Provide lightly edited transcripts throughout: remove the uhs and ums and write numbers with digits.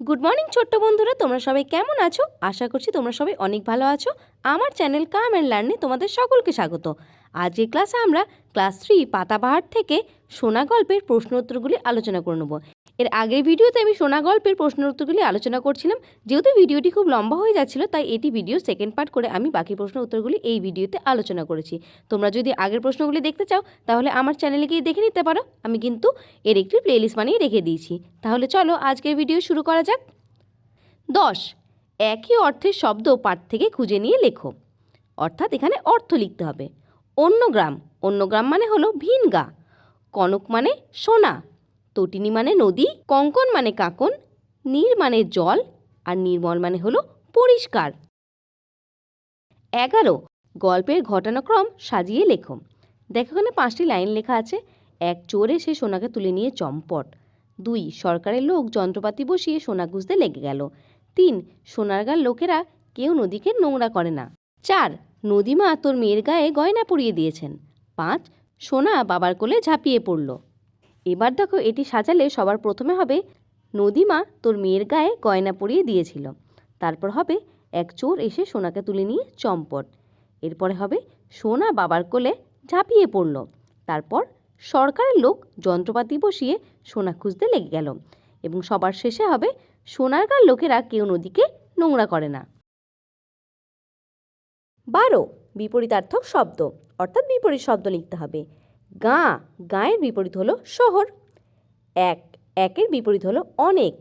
Good morning ছোট্ট বন্ধুরা, তোমরা সবাই কেমন আছো? আশা করছি তোমরা সবাই অনেক ভালো আছো। আমার চ্যানেল কাম অ্যান্ড লার্নে তোমাদের সকলকে স্বাগত। আজকের ক্লাসে আমরা ক্লাস 3 পাতাবাহার থেকে সোনা গল্পের প্রশ্ন উত্তরগুলি আলোচনা করে নেব। এর আগের ভিডিওতে আমি সোনা গল্পের প্রশ্ন উত্তরগুলি আলোচনা করছিলাম। যেহেতু ভিডিওটি খুব লম্বা হয়ে যাচ্ছিল, তাই এটি ভিডিও সেকেন্ড পার্ট করে আমি বাকি প্রশ্ন উত্তরগুলি এই ভিডিওতে আলোচনা করেছি। তোমরা যদি আগের প্রশ্নগুলি দেখতে চাও তাহলে আমার চ্যানেলে গিয়ে দেখে নিতে পারো। আমি কিন্তু এর একটি প্লেলিস্ট বানিয়ে রেখে দিয়েছি। তাহলে চলো আজকের ভিডিও শুরু করা যাক। 10 একই অর্থের শব্দ পাঠ থেকে খুঁজে নিয়ে লেখো। অর্থাৎ এখানে অর্থ লিখতে হবে। অন্যগ্রাম, অন্যগ্রাম মানে হলো ভিনগা। কনক মানে সোনা, তটিনী মানে নদী, কঙ্কন মানে কাকন, নীর মানে জল, আর নির্মল মানে হলো পরিষ্কার। 11 গল্পের ঘটনাক্রম সাজিয়ে লেখো। দেখো এখানে 5টি লাইন লেখা আছে। 1 চোর এসে সোনাকে তুলে নিয়ে চম্পট। 2 সরকারের লোক যন্ত্রপাতি বসিয়ে সোনা খুঁজতে লেগে গেল। 3 সোনারগাঁর লোকেরা কেউ নদীকে নোংরা করে না। 4 নদীমা তোর মেয়ের গায়ে গয়না পরিয়ে দিয়েছেন। 5 সোনা বাবার কোলে ঝাঁপিয়ে পড়ল। এবার দেখো এটি সাজালে সবার প্রথমে হবে নদীমা তোর মেয়ের গায়ে গয়না পরিয়ে দিয়েছিল। তারপর হবে 1 চোর এসে সোনাকে তুলে নিয়ে চম্পট। এরপরে হবে সোনা বাবার কোলে ঝাঁপিয়ে পড়ল। তারপর সরকারের লোক যন্ত্রপাতি বসিয়ে সোনা খুঁজতে লেগে গেল। এবং সবার শেষে হবে সোনারগাঁর লোকেরা কেউ নদীকে নোংরা করে না। 12 বিপরীতার্থক শব্দ, অর্থাৎ বিপরীত শব্দ লিখতে হবে। গাঁ, গাঁয়ের বিপরীত হলো শহর। এক, একের বিপরীত হলো অনেক।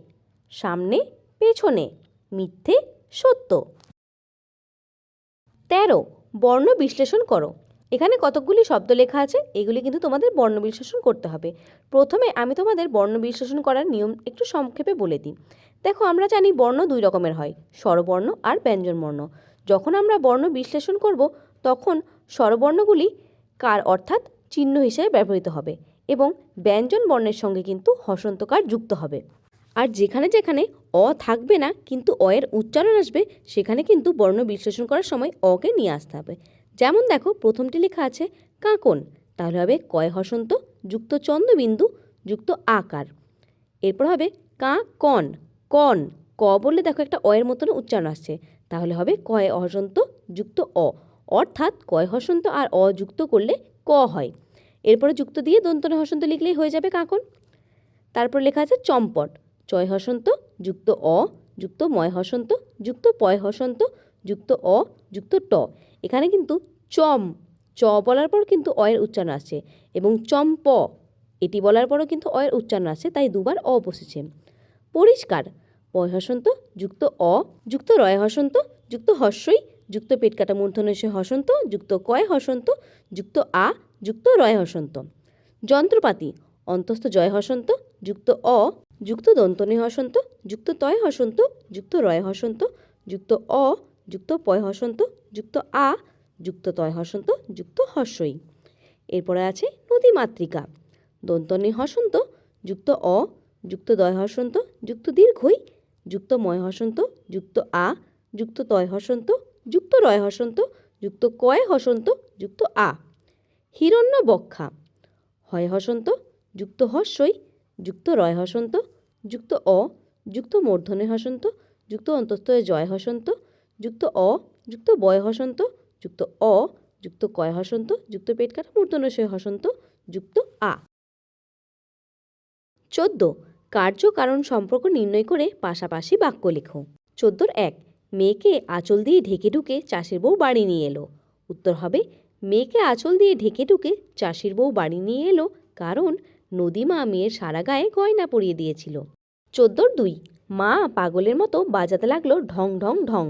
সামনে, পেছনে, মিথ্যে, সত্য। 13 বর্ণ বিশ্লেষণ করো। এখানে কতকগুলি শব্দ লেখা আছে, এগুলি কিন্তু তোমাদের বর্ণ বিশ্লেষণ করতে হবে। প্রথমে আমি তোমাদের বর্ণ বিশ্লেষণ করার নিয়ম একটু সংক্ষেপে বলে দিই। দেখো আমরা জানি বর্ণ 2 রকমের হয়, স্বরবর্ণ আর ব্যঞ্জনবর্ণ। যখন আমরা বর্ণ বিশ্লেষণ করব তখন স্বরবর্ণগুলি কার অর্থাৎ চিহ্ন হিসেবে ব্যবহৃত হবে এবং ব্যঞ্জন বর্ণের সঙ্গে কিন্তু হসন্তকার যুক্ত হবে। আর যেখানে যেখানে অ থাকবে না কিন্তু অ এর উচ্চারণ আসবে, সেখানে কিন্তু বর্ণ বিশ্লেষণ করার সময় অকে নিয়ে আসতে হবে। যেমন দেখো প্রথমটি লেখা আছে কাঁকন, তাহলে হবে কয় হসন্ত যুক্ত চন্দ্রবিন্দু যুক্ত আকার। এরপর হবে কাঁকন, কন, ক বললে দেখো একটা অ এর মতন উচ্চারণ আসছে, তাহলে হবে কয় হসন্ত যুক্ত অ, অর্থাৎ কয় হসন্ত আর অ যুক্ত করলে ক হয়। এরপরে যুক্ত দিয়ে দন্তনে হসন্ত লিখলেই হয়ে যাবে কাঁকন। তারপর লেখা আছে চম্পট, চয় হসন্ত যুক্ত অ যুক্ত ময় হসন্ত যুক্ত পয় হসন্ত যুক্ত অ যুক্ত ট। এখানে কিন্তু চম, চ বলার পর কিন্তু অ এর উচ্চারণ আসছে এবং চম্প এটি বলার পরও কিন্তু অ এর উচ্চারণ আসছে, তাই দুবার অ বসেছে। পরিষ্কার, পয় হসন্ত যুক্ত অ যুক্ত রয় হসন্ত যুক্ত হস্যই যুক্ত পেট কাটা মূর্ধন্যস্য হসন্ত যুক্ত কয় হসন্ত যুক্ত আ যুক্ত রয় হসন্ত। যন্ত্রপাতি, অন্তস্থ জয় হসন্ত যুক্ত অ যুক্ত দন্তনী হসন্ত যুক্ত তয় হসন্ত যুক্ত রয় হসন্ত যুক্ত অ যুক্ত পয় হসন্ত যুক্ত আ যুক্ত তয় হসন্ত যুক্ত হস্যই। এরপরে আছে নদীমাতৃকা, দন্তনী হসন্ত যুক্ত অ যুক্ত দয় হসন্ত যুক্ত দীর্ঘই যুক্ত ময় হসন্ত যুক্ত আ যুক্ত তয় হসন্ত যুক্ত রয় হসন্ত যুক্ত কয় হসন্ত যুক্ত আ। হিরণ্যবক্ষা, হয় হসন্ত যুক্ত হস্যই যুক্ত রয় হসন্ত যুক্ত অ যুক্ত মূর্ধন্য হসন্ত যুক্ত অন্তস্থ জয় হসন্ত যুক্ত অ যুক্ত বয় হসন্ত যুক্ত অ যুক্ত কয় হসন্ত যুক্ত পেট কাটা মূর্ধন্য হসন্ত যুক্ত আ। 14 কার্য কারণ সম্পর্ক নির্ণয় করে পাশাপাশি বাক্য লেখো। 14 1 মেয়েকে আঁচল দিয়ে ঢেকে ঢুকে চাষির বউ বাড়ি নিয়ে এলো। উত্তর হবে মেয়েকে আঁচল দিয়ে ঢেকে ঢুকে চাষির বউ বাড়ি নিয়ে এলো কারণ নদীমা মেয়ের সারা গায়ে গয়না পরিয়ে দিয়েছিল। 14 2 মা পাগলের মতো বাজাতে লাগলো ঢং ঢং ঢং।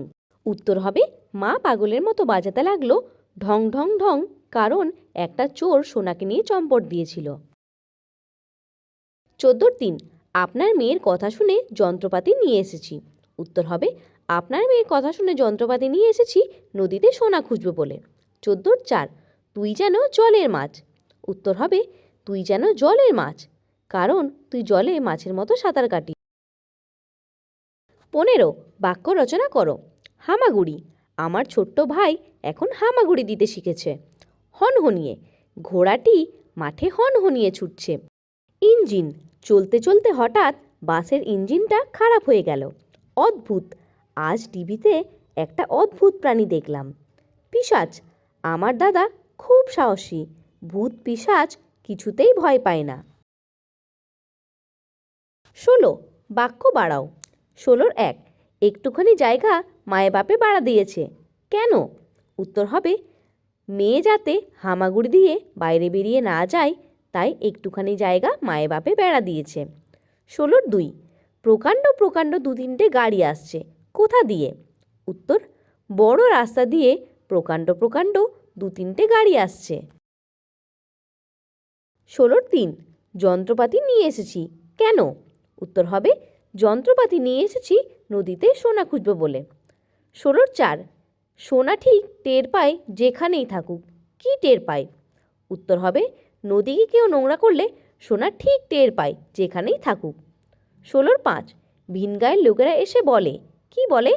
উত্তর হবে মা পাগলের মতো বাজাতে লাগলো ঢং ঢং ঢং কারণ একটা চোর সোনাকে নিয়ে চম্পট দিয়েছিল। 14 3 আপনার মেয়ের কথা শুনে যন্ত্রপাতি নিয়ে এসেছি। উত্তর হবে আপনার মেয়ের কথা শুনে যন্ত্রপাতি নিয়ে এসেছি নদীতে সোনা খুঁজবে বলে। 14 4 তুই যেন জলের মাছ। উত্তর হবে তুই যেন জলের মাছ কারণ তুই জলে মাছের মতো সাঁতার কাটি। 15 বাক্য রচনা করো। হামাগুড়ি, আমার ছোট্ট ভাই এখন হামাগুড়ি দিতে শিখেছে। হনহনিয়ে, ঘোড়াটি মাঠে হনহনিয়ে ছুটছে। ইঞ্জিন, চলতে চলতে হঠাৎ বাসের ইঞ্জিনটা খারাপ হয়ে গেল। অদ্ভুত, আজ টিভিতে একটা অদ্ভুত প্রাণী দেখলাম। পিশাচ, আমার দাদা খুব সাহসী, ভূত পিশাচ কিছুতেই ভয় পায় না। 16 বাক্য বাড়াও। 16-1 একটুখানি জায়গা মায়ে বাপে বাড়া দিয়েছে। কেন? উত্তর হবে মেয়ে যাতে হামাগুড়ি দিয়ে বাইরে বেরিয়ে না যায়, তাই একটুখানি জায়গা মায়ে বাপে বেড়া দিয়েছে। 16-2 প্রকাণ্ড প্রকাণ্ড 2-3টে গাড়ি আসছে। কোথা দিয়ে? উত্তর বড় রাস্তা দিয়ে প্রকাণ্ড প্রকাণ্ড 2-3টে গাড়ি আসছে। 16-3 যন্ত্রপাতি নিয়ে এসেছি। কেন? উত্তর হবে যন্ত্রপাতি নিয়ে এসেছি নদীতে সোনা খুঁজব বলে। 16-4 সোনা ঠিক টের পায় যেখানেই থাকুক। কি টের পায়? উত্তর হবে নদীকে কেউ নোংরা করলে সোনা ঠিক টের পায় যেখানেই থাকুক। 16-5 ভিন গায়ের লোকেরা এসে বলে। কি বলে?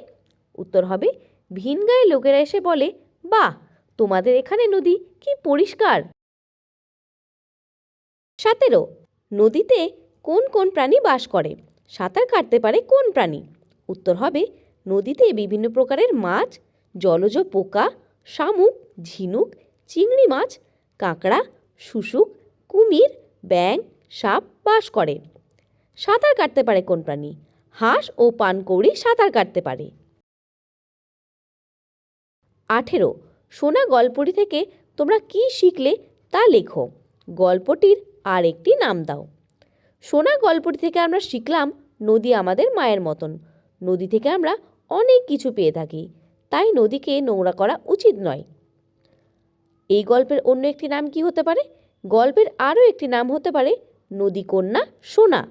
উত্তর হবে ভিন গায়ের লোকেরা এসে বলে, বাহ, তোমাদের এখানে নদী কি পরিষ্কার। 17 নদীতে কোন কোন প্রাণী বাস করে? সাঁতার কাটতে পারে কোন প্রাণী? উত্তর হবে নদীতে বিভিন্ন প্রকারের মাছ, জলজ পোকা, শামুক, ঝিনুক, চিংড়ি মাছ, কাঁকড়া, শুশুক, কুমির, ব্যাঙ, সাপ বাস করে। সাঁতার কাটতে পারে কোন প্রাণী? হাঁস ও পানকৌড়ি সাঁতার কাটতে পারে। 18 সোনা গল্পটি থেকে তোমরা কি শিখলে তা লেখো। গল্পটির আর একটি নাম দাও। সোনা গল্পটি থেকে আমরা শিখলাম নদী আমাদের মায়ের মতন। নদী থেকে আমরা অনেক কিছু পেয়ে থাকি, তাই নদীকে নোংরা করা উচিত নয়। এই গল্পের অন্য একটি নাম কি হতে পারে? গল্পের আরও একটি নাম হতে পারে নদী কন্যা সোনা।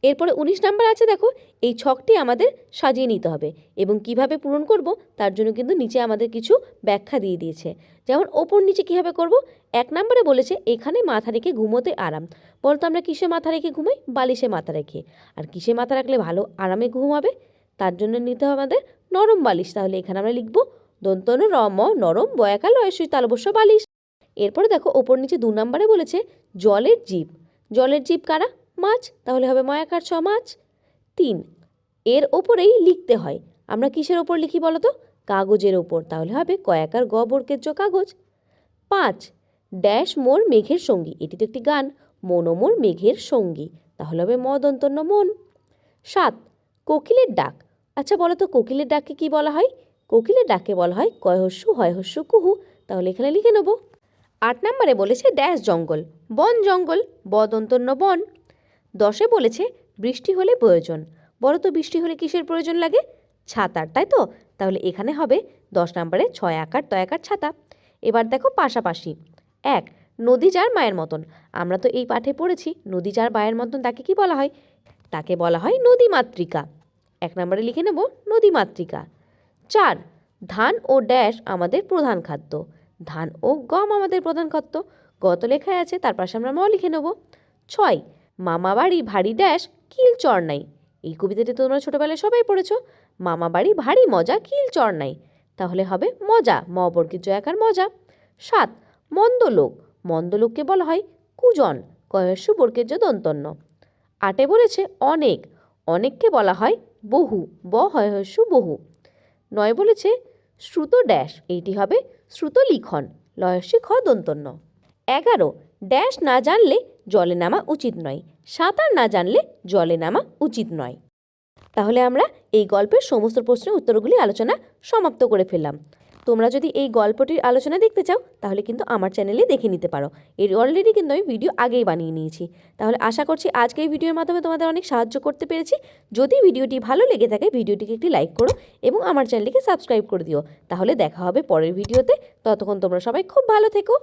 এরপরে 19 নাম্বার আছে, দেখো এই ছকটি আমাদের সাজিয়ে নিতে হবে এবং কিভাবে পূরণ করব তার জন্য কিন্তু নিচে আমাদের কিছু ব্যাখ্যা দিয়ে দিয়েছে। যেমন ওপর নিচে কীভাবে করব। 1 নম্বরে বলেছে এখানে মাথা রেখে ঘুমোতে আরাম। বলতো আমরা কিসে মাথা রেখে ঘুমাই? বালিশে মাথা রেখে। আর কিসে মাথা রাখলে ভালো আরামে ঘুম হবে? তার জন্য নিতে হবে আমাদের নরম বালিশ। তাহলে এখানে আমরা লিখব দন্তন রম নরম বয়াকাল লয়সই তালবস্য বালিশ। এরপরে দেখো ওপর নিচে 2 নম্বরে বলেছে জলের জীব। জলের জীব কারা? মাছ, তাহলে হবে ময়াকার ছ মাছ। 3 এর ওপরেই লিখতে হয়। আমরা কিসের ওপর লিখি বলো তো? কাগজের ওপর, তাহলে হবে কয়াকার গ বর্গের জ কাগজ। 5 ড্যাশ মোর মেঘের সঙ্গী। এটি তো একটি গান। মন মোর মেঘের সঙ্গী, তাহলে হবে ম দন্তন্য মন। 7 কোকিলের ডাক। আচ্ছা বলো তো কোকিলের ডাককে কি বলা হয়? কোকিলের ডাককে বলা হয় কয় হস্যু হয় হস্যু কুহু, তাহলে এখানে লিখে নেব। 8 নম্বরে বলেছে ড্যাশ জঙ্গল। বন জঙ্গল, ব দন্তন্য বন। 10 বলেছে বৃষ্টি হলে প্রয়োজন। বলো তো বৃষ্টি হলে কিসের প্রয়োজন লাগে? ছাতার, তাই তো? তাহলে এখানে হবে 10 নম্বরে 6 আকার তয় আকার ছাতা। এবার দেখো পাশাপাশি। 1 নদী যার মায়ের মতন। আমরা তো এই পাঠে পড়েছি নদী যার মায়ের মতন তাকে কি বলা হয়? তাকে বলা হয় নদী মাতৃকা। 1 নম্বরে লিখে নেব নদী মাতৃকা। 4 ধান ও ড্যাশ আমাদের প্রধান খাদ্য। ধান ও গম আমাদের প্রধান খাদ্য। গত লেখায় আছে, তার পাশে আমরা ম লিখে নেব। 6 মামা বাড়ি ভারী ড্যাশ কিল চর নাই। এই কবিতাটি তোমরা ছোটবেলায় সবাই পড়েছো। মামা বাড়ি ভারী মজা কিল চর নাই, তাহলে হবে মজা ম বর্গের জ আকার মজা। 7 মন্দ লোক। মন্দ লোককে বলা হয় কুজন, কয়স্য বর্গের জ দন্তন্য। 8 বলেছে অনেক। অনেককে বলা হয় বহু, ব হয় হস্য বহু। 9 বলেছে শ্রুত ড্যাশ। এইটি হবে শ্রুত লিখন, লয়স্যি খ দন্তন্য। 11 ড্যাশ না জানলে জলে নামা উচিত নয়। সাঁতার না জানলে জলে নামা উচিত নয়। তাহলে আমরা এই গল্পের সমস্ত প্রশ্নের উত্তরগুলি আলোচনা সমাপ্ত করে ফেললাম। তোমরা যদি এই গল্পটির আলোচনা দেখতে চাও তাহলে কিন্তু আমার চ্যানেলে দেখে নিতে পারো। এর অলরেডি কিন্তু আমি ভিডিও আগেই বানিয়ে নিয়েছি। তাহলে আশা করছি আজকে এই ভিডিওর মাধ্যমে তোমাদের অনেক সাহায্য করতে পেরেছি। যদি ভিডিওটি ভালো লেগে থাকে ভিডিওটিকে একটি লাইক করো এবং আমার চ্যানেলটিকে সাবস্ক্রাইব করে দিও। তাহলে দেখা হবে পরের ভিডিওতে। ততক্ষণ তোমরা সবাই খুব ভালো থেকো।